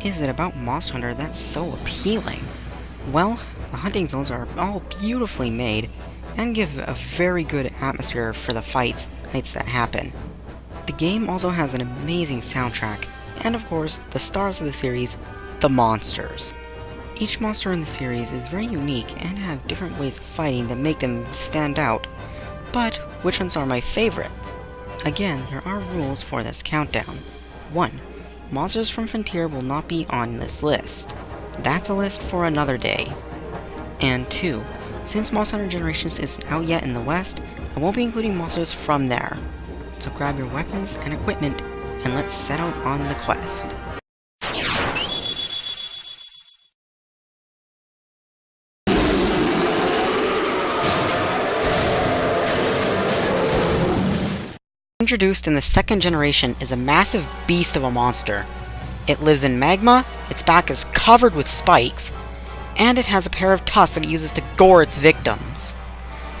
is it about Monster Hunter that's so appealing? Well, the hunting zones are all beautifully made and give a very good atmosphere for the fights that happen. The game also has an amazing soundtrack, and of course, the stars of the series, the monsters. Each monster in the series is very unique and have different ways of fighting that make them stand out. But which ones are my favorites? Again, there are rules for this countdown. 1. Monsters from Frontier will not be on this list. That's a list for another day. And 2. Since Monster Hunter Generations isn't out yet in the West, I won't be including monsters from there. So grab your weapons and equipment, and let's set out on the quest. Introduced in the second generation is a massive beast of a monster. It lives in magma, its back is covered with spikes, and it has a pair of tusks that it uses to gore its victims.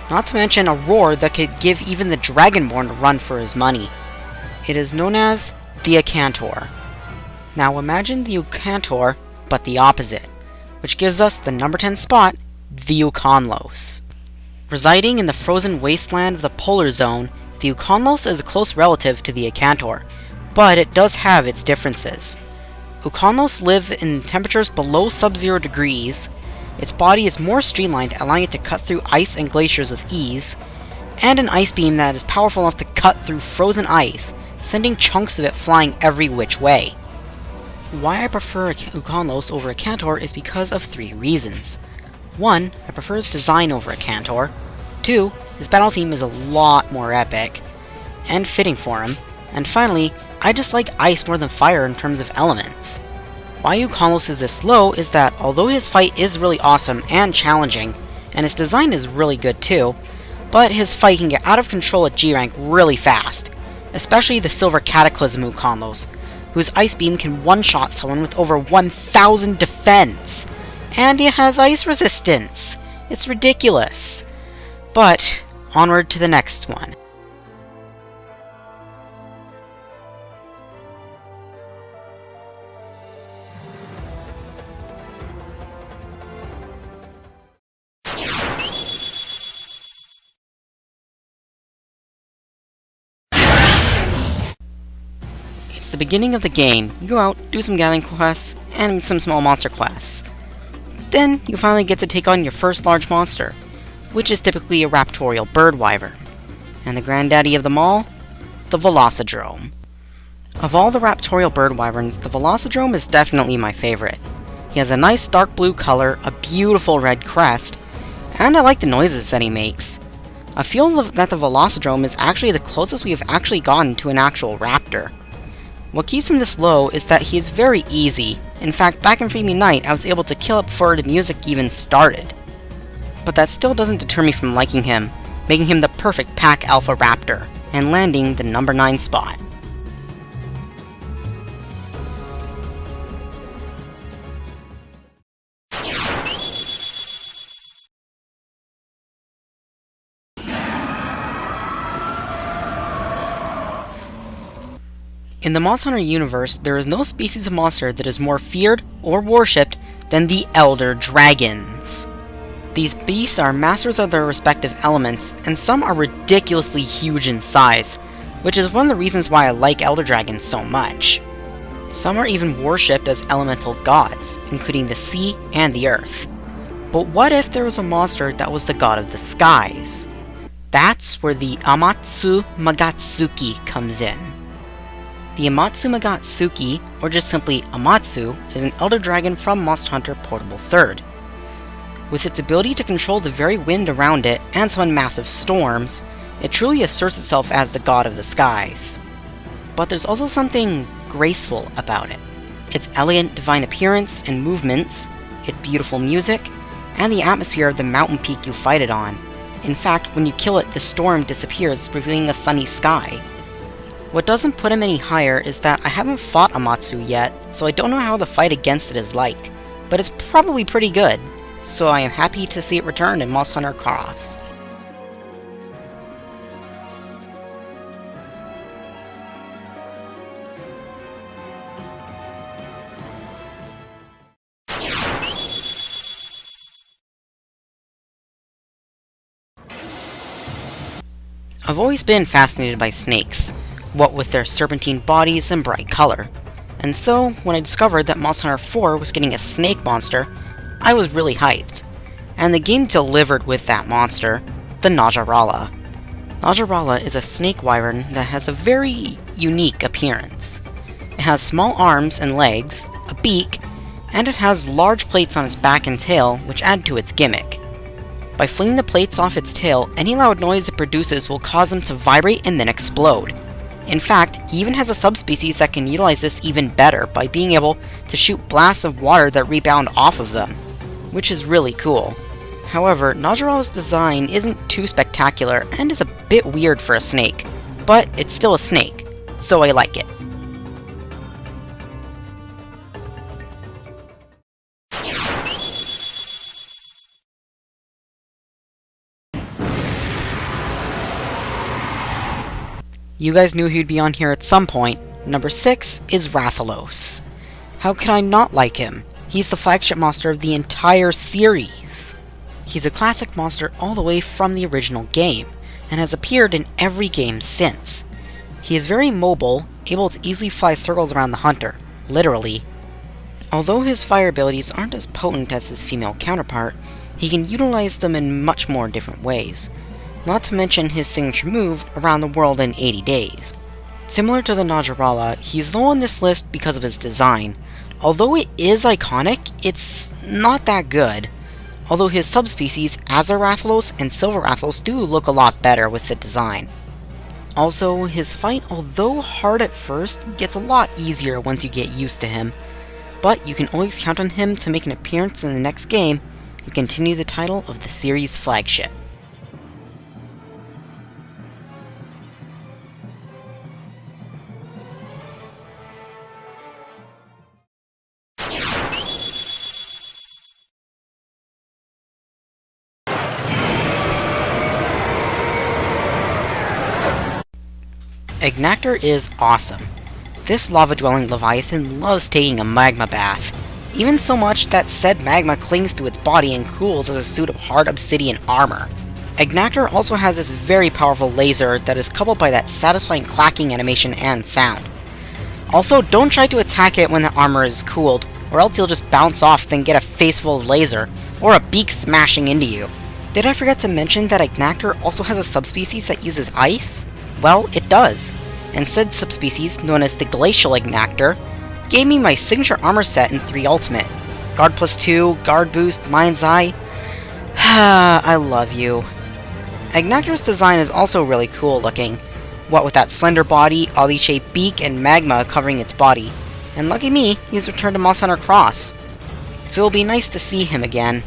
Not to mention a roar that could give even the Dragonborn a run for his money. It is known as the Acantor. Now imagine the Acantor, but the opposite, which gives us the number 10 spot, the Ukonlos. Residing in the frozen wasteland of the Polar Zone, the Ukonlos is a close relative to the Acantor, but it does have its differences. Ukonlos live in temperatures below sub-zero degrees, its body is more streamlined, allowing it to cut through ice and glaciers with ease, and an ice beam that is powerful enough to cut through frozen ice, sending chunks of it flying every which way. Why I prefer Ukonlos over Acantor is because of 3 reasons. 1. I prefer his design over Acantor. 2. His battle theme is a lot more epic and fitting for him. And finally, I just like ice more than fire in terms of elements. Why Ukonlos is this low is that although his fight is really awesome and challenging, and his design is really good too, but his fight can get out of control at G rank really fast, especially the Silver Cataclysm Ukonlos, whose ice beam can one-shot someone with over 1000 defense, and he has ice resistance. It's ridiculous. But onward to the next one. It's the beginning of the game. You go out, do some gathering quests, and some small monster quests. Then you finally get to take on your first large monster, which is typically a raptorial bird wyvern. And the granddaddy of them all? The Velocidrome. Of all the raptorial bird wyverns, the Velocidrome is definitely my favorite. He has a nice dark blue color, a beautiful red crest, and I like the noises that he makes. I feel that the Velocidrome is actually the closest we have actually gotten to an actual raptor. What keeps him this low is that he is very easy. In fact, back in Freemi Night, I was able to kill it before the music even started. But that still doesn't deter me from liking him, making him the perfect pack alpha raptor, and landing the number 9 spot. In the Monster Hunter universe, there is no species of monster that is more feared or worshipped than the Elder Dragons. These beasts are masters of their respective elements, and some are ridiculously huge in size, which is one of the reasons why I like Elder Dragons so much. Some are even worshipped as elemental gods, including the sea and the earth. But what if there was a monster that was the god of the skies? That's where the Amatsu Magatsuki comes in. The Amatsu Magatsuki, or just simply Amatsu, is an Elder Dragon from Monster Hunter Portable 3rd. With its ability to control the very wind around it and summon massive storms, it truly asserts itself as the god of the skies. But there's also something graceful about it. Its elegant divine appearance and movements, its beautiful music, and the atmosphere of the mountain peak you fight it on. In fact, when you kill it, the storm disappears, revealing a sunny sky. What doesn't put him any higher is that I haven't fought Amatsu yet, so I don't know how the fight against it is like, but it's probably pretty good. So I am happy to see it return in Monster Hunter Cross. I've always been fascinated by snakes, what with their serpentine bodies and bright color. And so, when I discovered that Monster Hunter 4 was getting a snake monster, I was really hyped. And the game delivered with that monster, the Najarala. Najarala is a snake wyvern that has a very unique appearance. It has small arms and legs, a beak, and it has large plates on its back and tail, which add to its gimmick. By flinging the plates off its tail, any loud noise it produces will cause them to vibrate and then explode. In fact, he even has a subspecies that can utilize this even better by being able to shoot blasts of water that rebound off of them, which is really cool. However, Najarala's design isn't too spectacular and is a bit weird for a snake, but it's still a snake, so I like it. You guys knew he'd be on here at some point. Number 6 is Rathalos. How can I not like him? He's the flagship monster of the entire series. He's a classic monster all the way from the original game, and has appeared in every game since. He is very mobile, able to easily fly circles around the hunter, literally. Although his fire abilities aren't as potent as his female counterpart, he can utilize them in much more different ways. Not to mention his signature move, Around the World in 80 Days. Similar to the Najarala, he's low on this list because of his design. Although it is iconic, it's not that good. Although his subspecies, Azure Rathalos and Silver Rathalos, do look a lot better with the design. Also, his fight, although hard at first, gets a lot easier once you get used to him. But you can always count on him to make an appearance in the next game and continue the title of the series' flagship. Agnactor is awesome. This lava-dwelling leviathan loves taking a magma bath, even so much that said magma clings to its body and cools as a suit of hard obsidian armor. Agnactor also has this very powerful laser that is coupled by that satisfying clacking animation and sound. Also, don't try to attack it when the armor is cooled, or else you'll just bounce off then get a face full of laser, or a beak smashing into you. Did I forget to mention that Agnactor also has a subspecies that uses ice? Well, it does, and said subspecies, known as the Glacial Agnactor, gave me my signature armor set in 3 Ultimate. Guard +2, Guard Boost, Mind's Eye. I love you. Agnactor's design is also really cool looking, what with that slender body, oddly-shaped beak, and magma covering its body. And lucky me, he's returned to Monster Hunter Cross, so it'll be nice to see him again.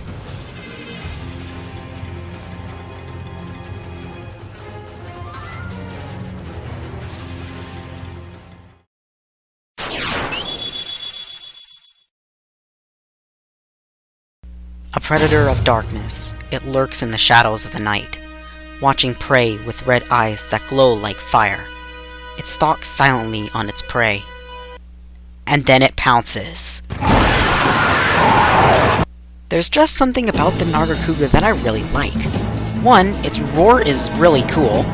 A predator of darkness, it lurks in the shadows of the night, watching prey with red eyes that glow like fire. It stalks silently on its prey, and then it pounces. There's just something about the Nargacuga that I really like. 1, its roar is really cool.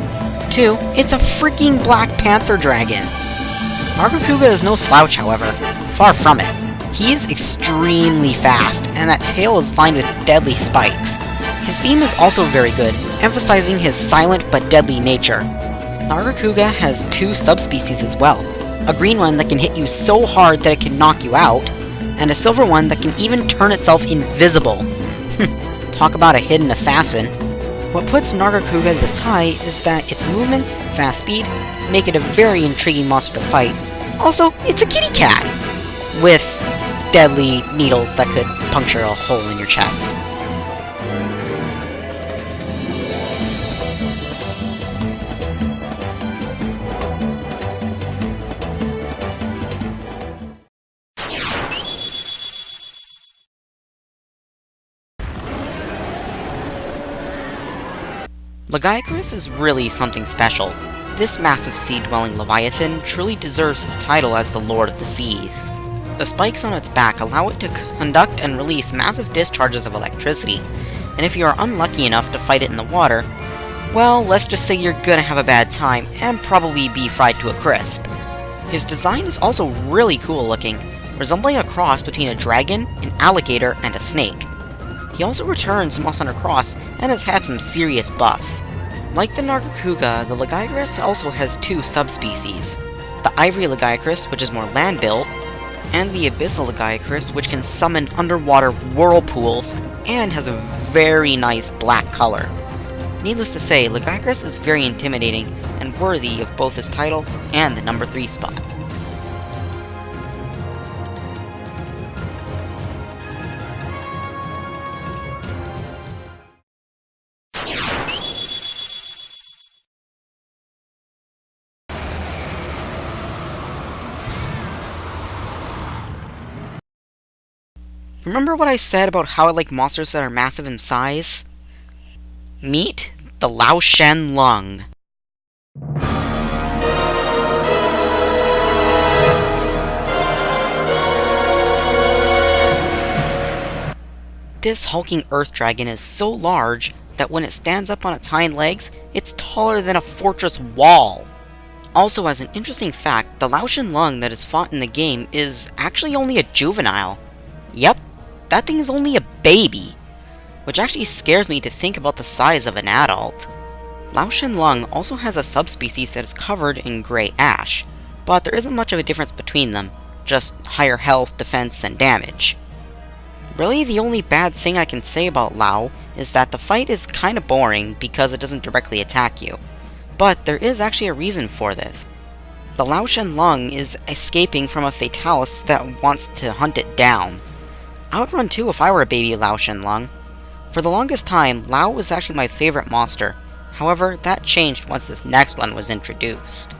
2, it's a freaking Black Panther dragon. Nargacuga is no slouch, however, far from it. He is extremely fast, and that tail is lined with deadly spikes. His theme is also very good, emphasizing his silent but deadly nature. Nargacuga has 2 subspecies as well. A green one that can hit you so hard that it can knock you out, and a silver one that can even turn itself invisible. Talk about a hidden assassin. What puts Nargacuga this high is that its movements, fast speed, make it a very intriguing monster to fight. Also, it's a kitty cat! With deadly needles that could puncture a hole in your chest. Lagiacrus is really something special. This massive sea-dwelling leviathan truly deserves his title as the Lord of the Seas. The spikes on its back allow it to conduct and release massive discharges of electricity, and if you are unlucky enough to fight it in the water, well, let's just say you're gonna have a bad time and probably be fried to a crisp. His design is also really cool looking, resembling a cross between a dragon, an alligator, and a snake. He also returns moss under cross and has had some serious buffs. Like the Nargacuga, the Lagiacrus also has two subspecies. The Ivory Lagiacrus, which is more land-built, and the Abyssal Lagiacrus, which can summon underwater whirlpools and has a very nice black color. Needless to say, Lagiacrus is very intimidating and worthy of both his title and the number 3 spot. Remember what I said about how I like monsters that are massive in size? Meet the Lao Shen Lung. This hulking earth dragon is so large that when it stands up on its hind legs, it's taller than a fortress wall. Also, as an interesting fact, the Lao Shen Lung that is fought in the game is actually only a juvenile. Yep, that thing is only a baby, which actually scares me to think about the size of an adult. Lao Shen Lung also has a subspecies that is covered in grey ash, but there isn't much of a difference between them, just higher health, defense, and damage. Really, the only bad thing I can say about Lao is that the fight is kinda boring because it doesn't directly attack you, but there is actually a reason for this. The Lao Shen Lung is escaping from a Fatalis that wants to hunt it down. I would run too if I were a baby Lao Shen Lung. For the longest time, Lao was actually my favorite monster. However, that changed once this next one was introduced.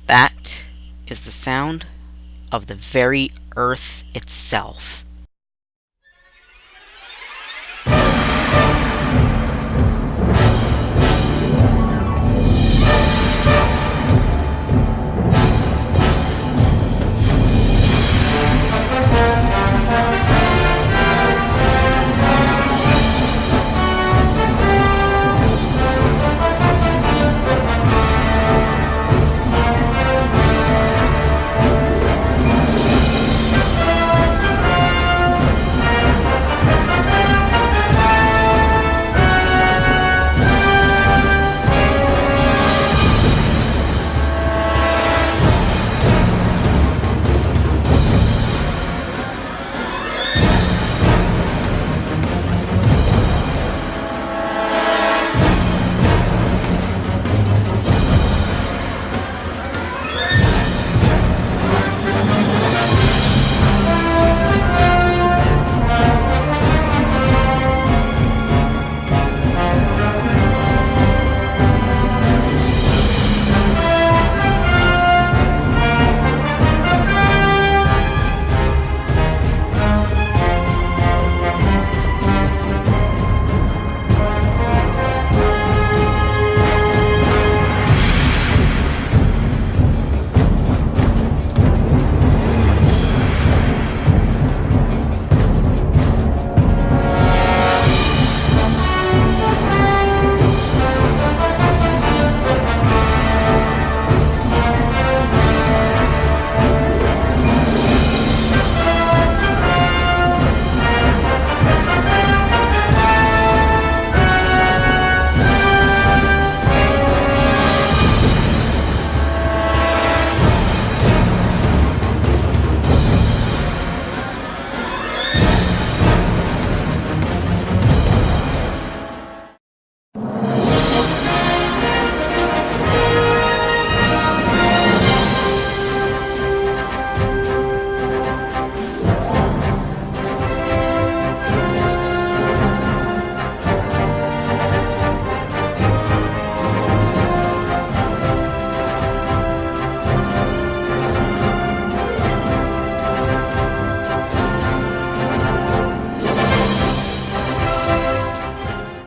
That is the sound of the very earth itself.